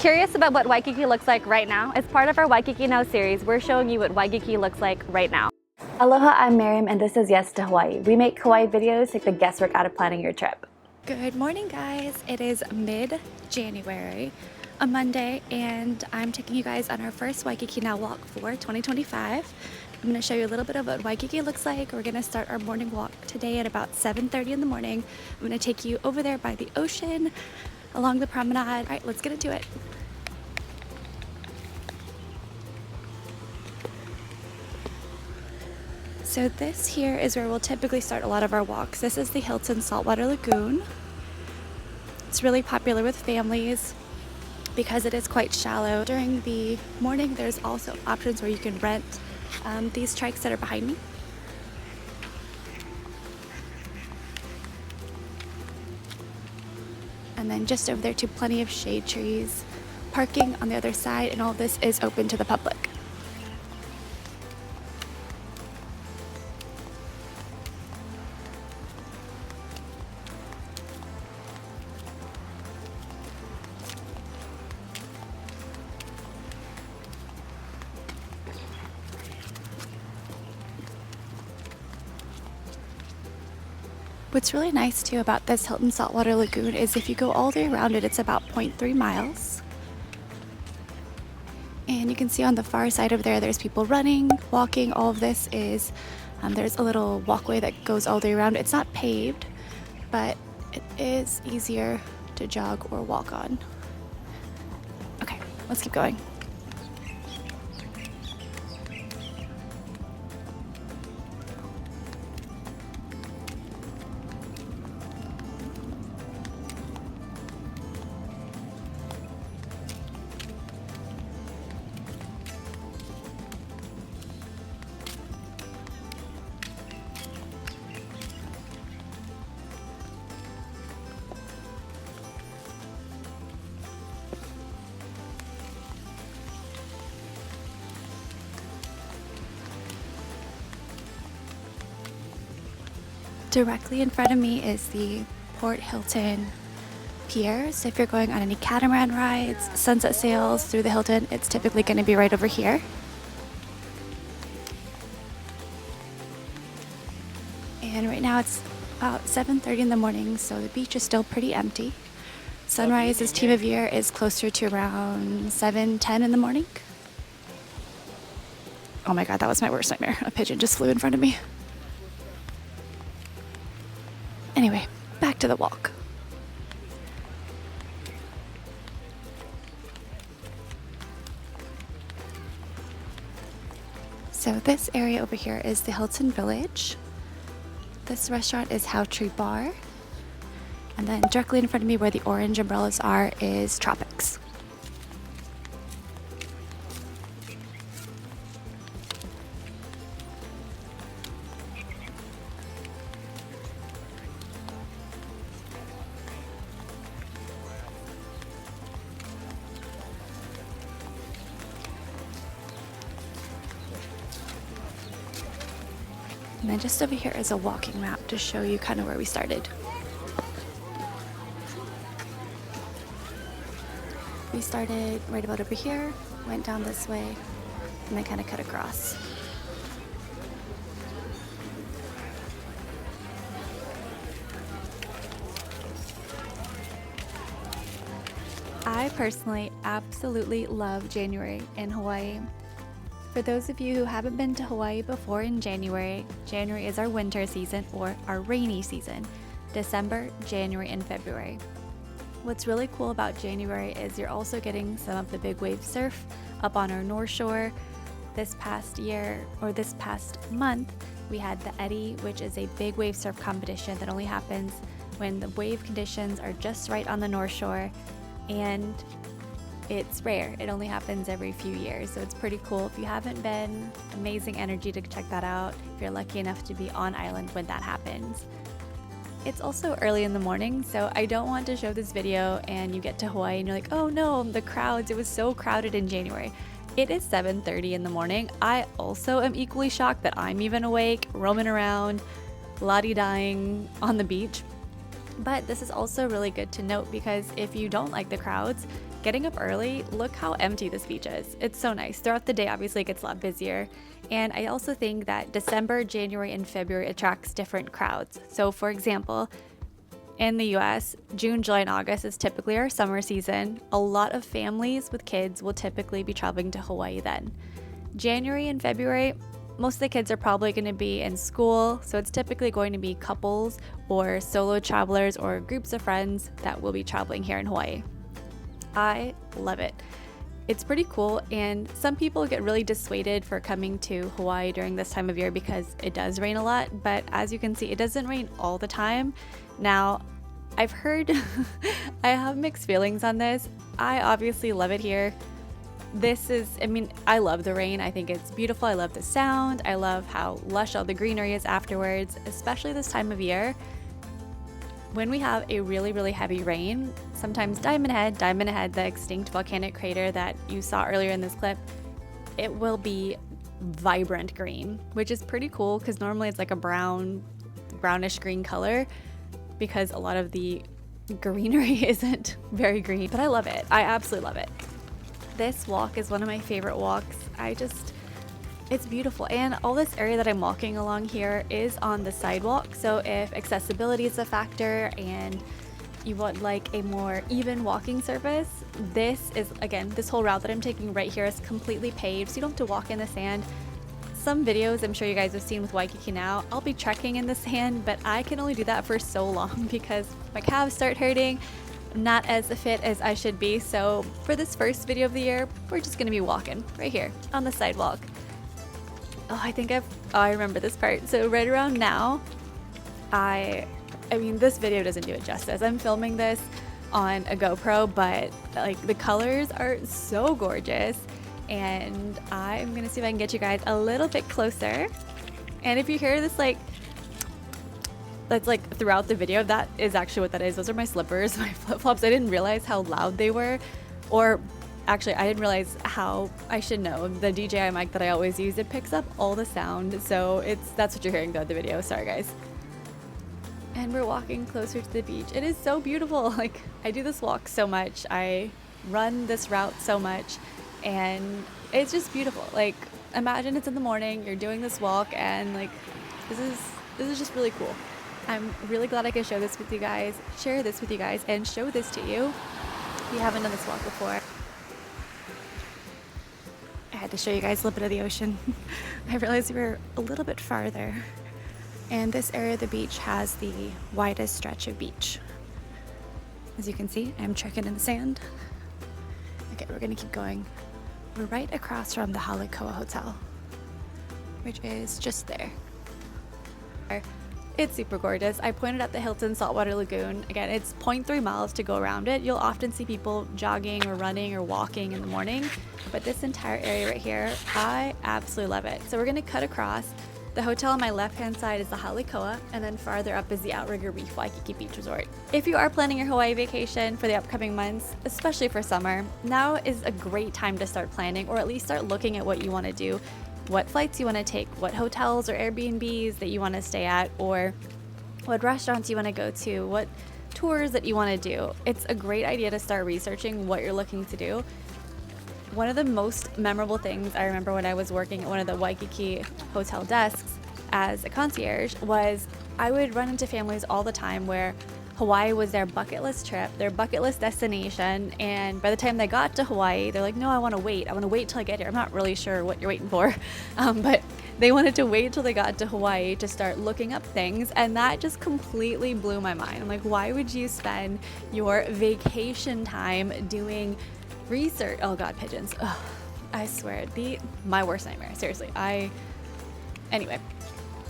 Curious about what Waikiki looks like right now? As part of our Waikiki Now series, we're showing you what Waikiki looks like right now. Aloha, I'm Mariam, and this is Yes to Hawaii. We make Hawaii videos, take the guesswork out of planning your trip. Good morning, guys. It is mid-January, a Monday, and I'm taking you guys on our first Waikiki Now walk for 2025. I'm going to show you a little bit of what Waikiki looks like. We're going to start our morning walk today at about 7:30 in the morning. I'm going to take you over there by the ocean, along the promenade. All right, let's get into it. So this here is where we'll typically start a lot of our walks. This is the Hilton Saltwater Lagoon. It's really popular with families because it is quite shallow. During the morning, there's also options where you can rent these trikes that are behind me. And then just over there too, plenty of shade trees, parking on the other side, and all this is open to the public. What's really nice too about this Hilton Saltwater Lagoon is if you go all the way around it, it's about 0.3 miles. And you can see on the far side over there, there's people running, walking. All of this is, there's a little walkway that goes all the way around. It's not paved, but it is easier to jog or walk on. Okay, let's keep going. Directly in front of me is the Port Hilton Pier. So if you're going on any catamaran rides, sunset sails through the Hilton, it's typically going to be right over here. And right now it's about 7:30 in the morning, so the beach is still pretty empty. Sunrise this time of year is closer to around 7:10 in the morning. Oh my god, that was my worst nightmare. A pigeon just flew in front of me. Anyway, back to the walk. So this area over here is the Hilton Village. This restaurant is How Tree Bar. And then directly in front of me where the orange umbrellas are is Tropics. And then just over here is a walking map to show you kind of where we started. We started right about over here, went down this way, and then kind of cut across. I personally absolutely love January in Hawaii. For those of you who haven't been to Hawaii before in January, January is our winter season or our rainy season, December, January, and February. What's really cool about January is you're also getting some of the big wave surf up on our North Shore. This past month, we had the Eddy, which is a big wave surf competition that only happens when the wave conditions are just right on the North Shore, and it's rare. It only happens every few years, so it's pretty cool. If you haven't been, amazing energy to check that out if you're lucky enough to be on island when that happens. It's also early in the morning, so I don't want to show this video and you get to Hawaii and you're like, oh no, the crowds, it was so crowded in January. It is 7:30 in the morning. I also am equally shocked that I'm even awake, roaming around, la-di-dying on the beach. But this is also really good to note because if you don't like the crowds, getting up early, look how empty this beach is. It's so nice. Throughout the day, obviously it gets a lot busier. And I also think that December, January, and February attracts different crowds. So for example, in the US, June, July, and August is typically our summer season. A lot of families with kids will typically be traveling to Hawaii then. January and February, most of the kids are probably going to be in school, so it's typically going to be couples or solo travelers or groups of friends that will be traveling here in Hawaii. I love it. It's pretty cool, and some people get really dissuaded for coming to Hawaii during this time of year because it does rain a lot, but as you can see, it doesn't rain all the time. Now, I've heard, I have mixed feelings on this. I obviously love it here. I love the rain. I think it's beautiful. I love the sound. I love how lush all the greenery is afterwards, especially this time of year. When we have a really, really heavy rain, sometimes Diamond Head, the extinct volcanic crater that you saw earlier in this clip, it will be vibrant green, which is pretty cool because normally it's like a brownish green color because a lot of the greenery isn't very green, but I love it. I absolutely love it. This walk is one of my favorite walks. It's beautiful, and all this area that I'm walking along here is on the sidewalk, so if accessibility is a factor and you want like a more even walking surface, this whole route that I'm taking right here is completely paved, so you don't have to walk in the sand. Some videos I'm sure you guys have seen with WAIKIKI Now, I'll be trekking in the sand, but I can only do that for so long because my calves start hurting. I'm not as fit as I should be, so for this first video of the year, we're just gonna be walking right here on the sidewalk. I remember this part. So right around now, this video doesn't do it justice. I'm filming this on a GoPro, but like the colors are so gorgeous, and I'm gonna see if I can get you guys a little bit closer. And if you hear this that's like throughout the video, that is actually what that is. Those are my slippers, my flip-flops. I didn't realize how loud they were, or actually, I didn't realize how, I should know, the DJI mic that I always use, it picks up all the sound, so that's what you're hearing throughout the video. Sorry guys. And we're walking closer to the beach. It is so beautiful. Like, I do this walk so much, I run this route so much, and it's just beautiful. Like, imagine it's in the morning, you're doing this walk, and like, this is just really cool. I'm really glad I could share this with you guys, and show this to you if you haven't done this walk before. I had to show you guys a little bit of the ocean. I realized we were a little bit farther. And this area of the beach has the widest stretch of beach. As you can see, I'm trekking in the sand. Okay, we're gonna keep going. We're right across from the Halikoa Hotel, which is just there. It's super gorgeous. I pointed at the Hilton Saltwater Lagoon. Again, it's 0.3 miles to go around it. You'll often see people jogging or running or walking in the morning, but this entire area right here, I absolutely love it. So we're gonna cut across. The hotel on my left-hand side is the Halikoa, and then farther up is the Outrigger Reef Waikiki Beach Resort. If you are planning your Hawaii vacation for the upcoming months, especially for summer, now is a great time to start planning, or at least start looking at what you wanna do, what flights you want to take, what hotels or Airbnbs that you want to stay at, or what restaurants you want to go to, what tours that you want to do. It's a great idea to start researching what you're looking to do. One of the most memorable things I remember when I was working at one of the Waikiki hotel desks as a concierge was I would run into families all the time where Hawaii was their bucket list trip, their bucket list destination, and by the time they got to Hawaii, they're like, no, I want to wait till I get here. I'm not really sure what you're waiting for, but they wanted to wait till they got to Hawaii to start looking up things, and that just completely blew my mind. I'm like, why would you spend your vacation time doing research? Oh God, pigeons. Ugh, I swear, my worst nightmare, seriously. Anyway.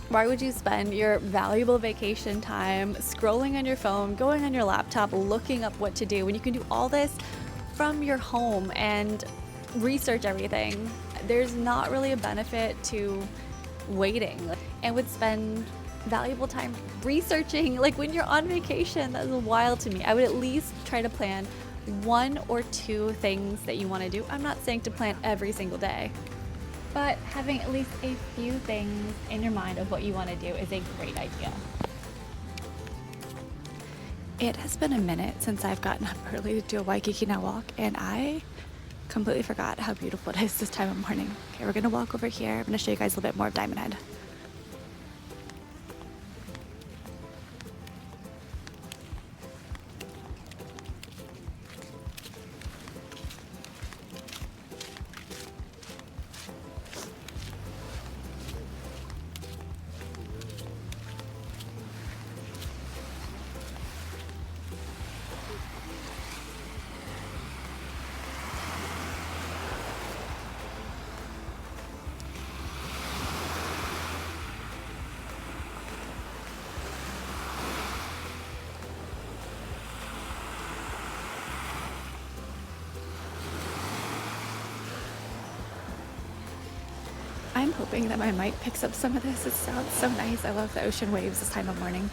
Why would you spend your valuable vacation time scrolling on your phone, going on your laptop, looking up what to do when you can do all this from your home and research everything? There's not really a benefit to waiting, and would spend valuable time researching. Like when you're on vacation, that's wild to me. I would at least try to plan 1 or 2 things that you want to do. I'm not saying to plan every single day, but having at least a few things in your mind of what you want to do is a great idea. It has been a minute since I've gotten up early to do a Waikiki Now walk, and I completely forgot how beautiful it is this time of morning. Okay, we're gonna walk over here. I'm gonna show you guys a little bit more of Diamond Head. I'm hoping that my mic picks up some of this. It sounds so nice. I love the ocean waves this time of morning.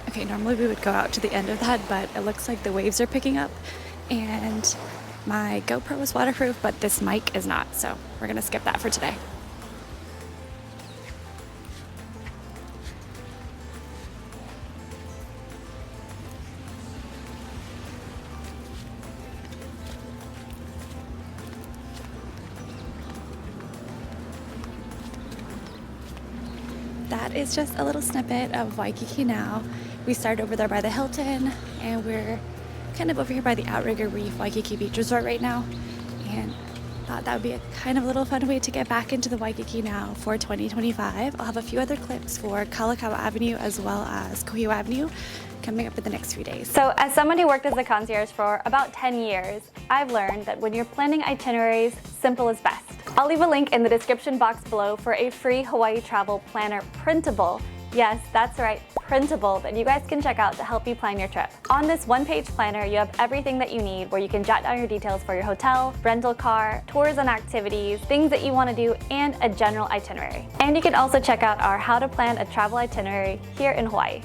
Okay, normally we would go out to the end of that, but it looks like the waves are picking up, and my GoPro is waterproof, but this mic is not, so we're gonna skip that for today. That is just a little snippet of Waikiki Now. We started over there by the Hilton, and we're kind of over here by the Outrigger Reef Waikiki Beach Resort right now, and thought that would be a kind of little fun way to get back into the Waikiki Now for 2025. I'll have a few other clips for Kalakaua Avenue as well as Kohiu Avenue coming up in the next few days. So as someone who worked as a concierge for about 10 years, I've learned that when you're planning itineraries, simple is best. I'll leave a link in the description box below for a free Hawaii travel planner printable. Yes, that's right, printable, that you guys can check out to help you plan your trip. On this one-page planner, you have everything that you need where you can jot down your details for your hotel, rental car, tours and activities, things that you want to do, and a general itinerary. And you can also check out our How to Plan a Travel Itinerary here in Hawaii.